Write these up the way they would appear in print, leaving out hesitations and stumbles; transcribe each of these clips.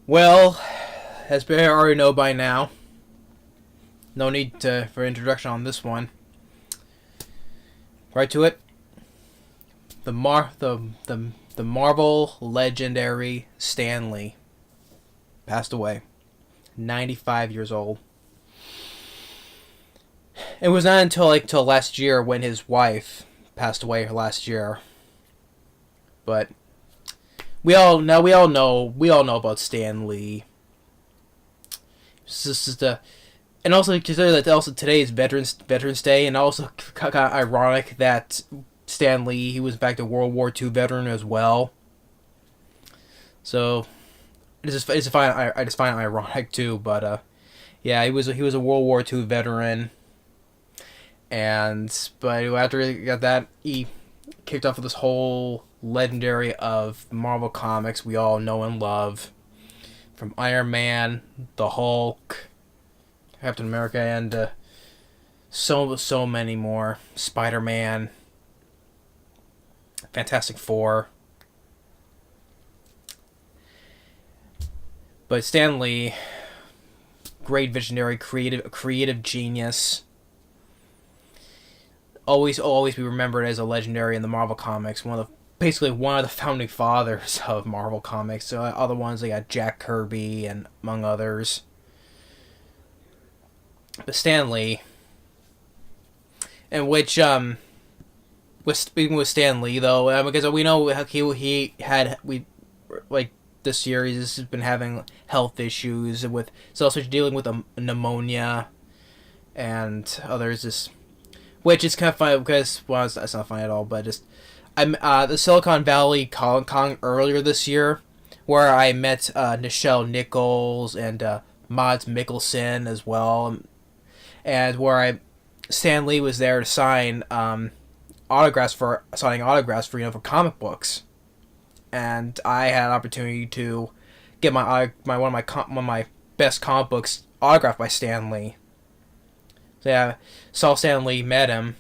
Well, as you already know by now, no need for introduction on this one. Right to it. The Marvel legendary Stan Lee passed away, 95 years old. It was not until last year when his wife passed away last year. But we all know about Stan Lee. This is the And also consider that also today is Veterans Day, and also kind of ironic that Stan Lee, he was in fact a World War II veteran as well. So I just find it ironic too. But yeah, he was a World War II veteran, but after he got that, he kicked off with this whole legendary of Marvel comics we all know and love, from Iron Man, the Hulk, Captain America, and so many more. Spider-Man, Fantastic Four. But Stan Lee, great visionary, creative genius. Always be remembered as a legendary in the Marvel comics. Basically one of the founding fathers of Marvel comics. So other ones, they got Jack Kirby and among others. But Stan Lee, in which with speaking with Stan Lee though, because we know he had we like this year he's been having health issues with, so also dealing with a pneumonia and others. Which is kind of funny because, well, it's not funny at all, but just I'm the Silicon Valley Comic Con earlier this year, where I met Nichelle Nichols and Mads Mikkelsen as well, and Stan Lee was there to signing autographs for for comic books, and I had an opportunity to get one of my best comic books autographed by Stan Lee. So yeah, saw Stan Lee, met him,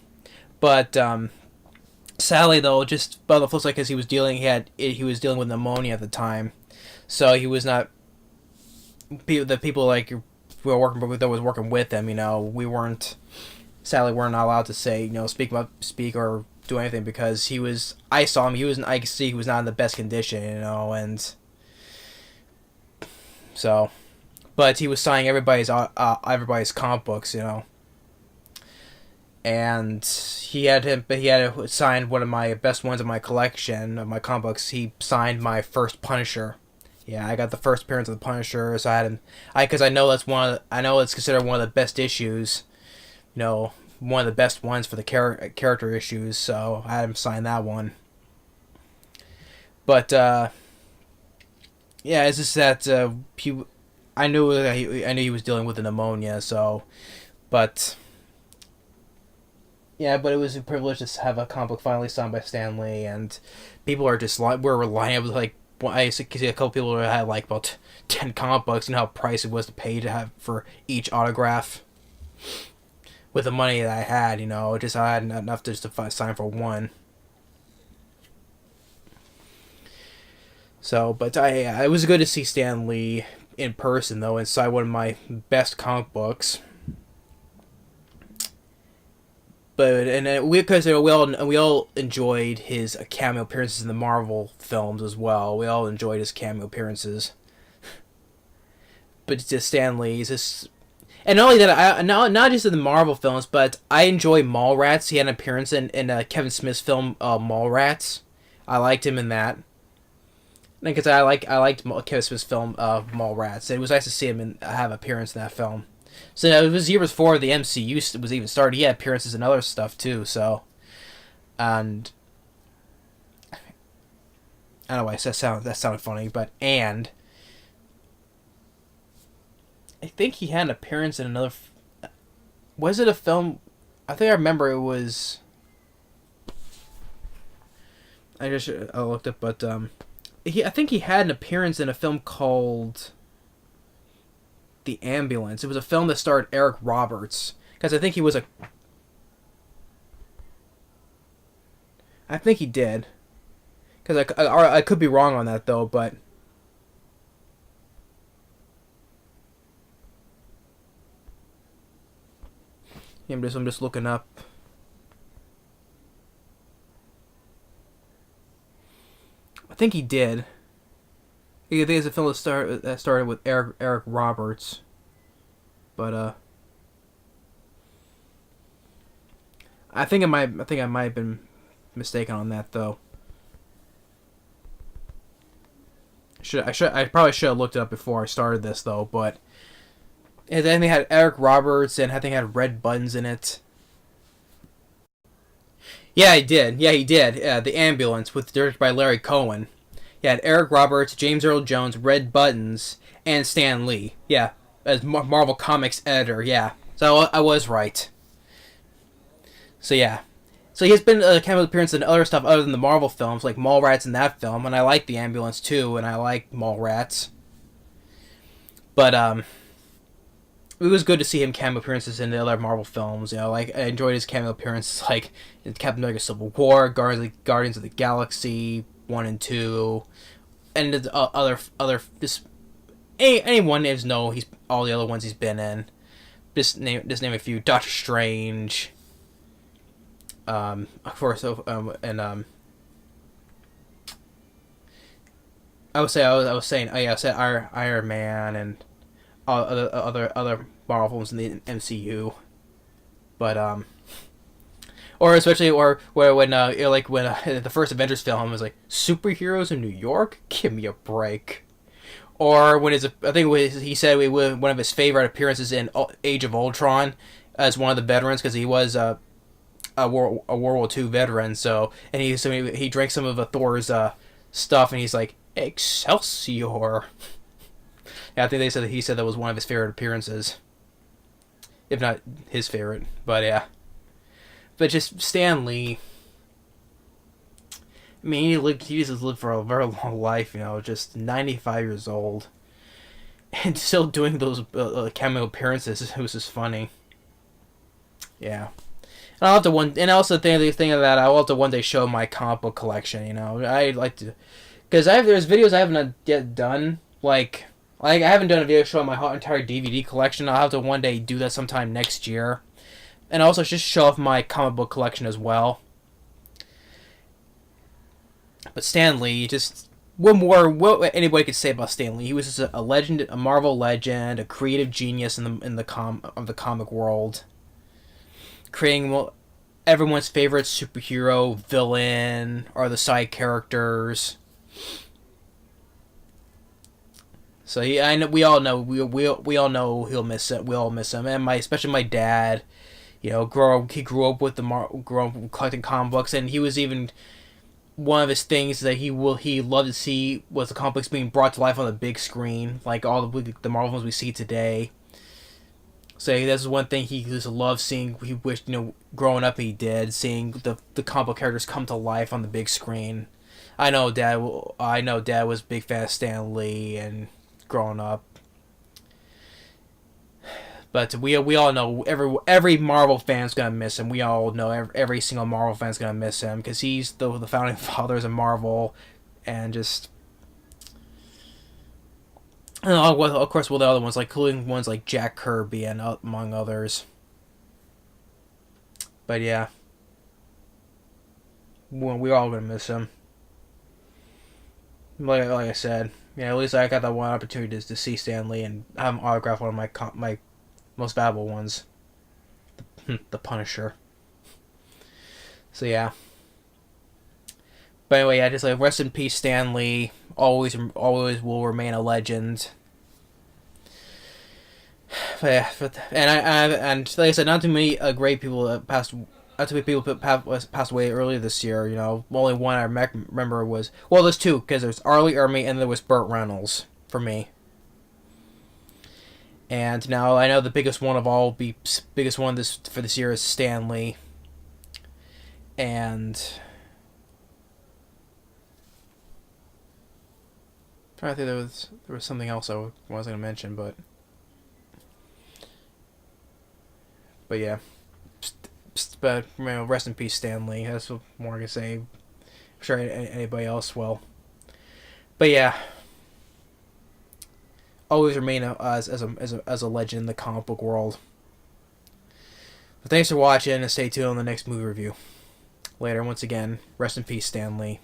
but sadly though, just by the flip side, because he was dealing with pneumonia at the time, so he was not. The people like we were working that was working with him, we weren't not allowed to say, speak or do anything, because he was. I saw him. I could see he was not in the best condition, and so, but he was signing everybody's comic books, and he had signed one of my best ones in my collection of my comic books. He signed my first Punisher. Yeah, I got the first appearance of the Punisher, so I had him. Because I know I know it's considered one of the best issues, one of the best ones for the character issues. So I had him sign that one. But yeah, it's just that I knew he was dealing with the pneumonia. So, but yeah, but it was a privilege to have a comic book finally signed by Stan Lee, and people we're relying on, like, I see a couple people who had like about 10 comic books, and how pricey it was to pay to have for each autograph. With the money that I had, I had enough just to sign for one. So, but it was good to see Stan Lee in person though, inside one of my best comic books. But because we all enjoyed his cameo appearances in the Marvel films as well. We all enjoyed his cameo appearances. But just Stan Lee's just, and not only that, not just in the Marvel films, but I enjoy Mallrats. He had an appearance in Kevin Smith's film Mallrats. I liked him in that. Because I liked Kevin Smith's film Mallrats. It was nice to see him have an appearance in that film. So it was years before the MCU was even started. He had appearances and other stuff too. So, and I don't know why that sounded funny, but I think he had an appearance in another. Was it a film? I think I remember it was. I looked up, but I think he had an appearance in a film called The Ambulance. It was a film that starred Eric Roberts, because I think he was a. I think he did, because I could be wrong on that though, but I'm just looking up. I think he did. I think it's a film that started with Eric Roberts, but I think I might have been mistaken on that though. I probably should have looked it up before I started this though, but and then they had Eric Roberts and I think it had red buttons in it. Yeah, he did. Yeah, he did. The Ambulance, with directed by Larry Cohen. He had Eric Roberts, James Earl Jones, Red Buttons, and Stan Lee. Yeah, as Marvel Comics editor. Yeah, so I was right. So yeah, so he's been a cameo appearance in other stuff other than the Marvel films, like Mallrats in that film, and I like The Ambulance too, and I like Mallrats. But it was good to see him cameo appearances in the other Marvel films. You know, like I enjoyed his cameo appearances, like in Captain America: Civil War, Guardians of the Galaxy 1 and 2, and the other this anyone is know he's all the other ones he's been in. Just name a few: Doctor Strange, of course, and I was saying, oh yeah, I said Iron Man and other Marvel films in the MCU, but or especially or where when like when the first Avengers film was like superheroes in New York, give me a break. Or when his I think he said one of his favorite appearances in Age of Ultron as one of the veterans because he was a World War II veteran. So he drank some of Thor's stuff and he's like Excelsior. Yeah, I think he said that was one of his favorite appearances, if not his favorite. But yeah, but just Stan Lee. I mean, he just lived for a very long life. You know, just 95 years old, and still doing those cameo appearances. It was just funny. Yeah. And I'll have to and also the thing of that I'll have to one day show my comic book collection. You know, I'd like to, because there's videos I haven't yet done. Like I haven't done a video showing my whole entire DVD collection. I'll have to one day do that sometime next year, and also just show off my comic book collection as well. But Stan Lee, just what anybody could say about Stan Lee? He was just a legend, a Marvel legend, a creative genius in the comic world, creating everyone's favorite superhero, villain, or the side characters. So I know we all know we all know he'll miss it. We all miss him, and especially my dad. You know, he grew up with grew up collecting comic books, and he was even one of his things that he loved to see was the comic books being brought to life on the big screen, like all the Marvel films we see today. So that's one thing he just loved seeing. He wished, growing up he did, seeing the comic book characters come to life on the big screen. I know Dad was a big fan of Stan Lee and growing up. But we all know every Marvel fan's gonna miss him. We all know every single Marvel fan's gonna miss him because he's the founding fathers of Marvel, and just and of course with the other ones, like including ones like Jack Kirby and among others. But yeah, we're all gonna miss him. Like I said, at least I got that one opportunity to see Stan Lee and have him autograph one of my most valuable ones, the Punisher. So yeah. But anyway, just like rest in peace, Stan Lee. Always will remain a legend. But yeah, and like I said, not too many great people passed. Not too many people passed away earlier this year. Only one I remember was there's two because there's Arlie Ermy and there was Burt Reynolds for me. And now I know the biggest one for this year is Stan Lee. And I'm trying to think there was something else I was going to mention, but yeah. But rest in peace, Stan Lee. That's what more I can say. I'm sure anybody else will. But yeah. Always remain as a legend in the comic book world. But thanks for watching, and stay tuned on the next movie review. Later, once again, rest in peace, Stan Lee.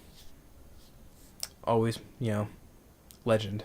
Always, legend.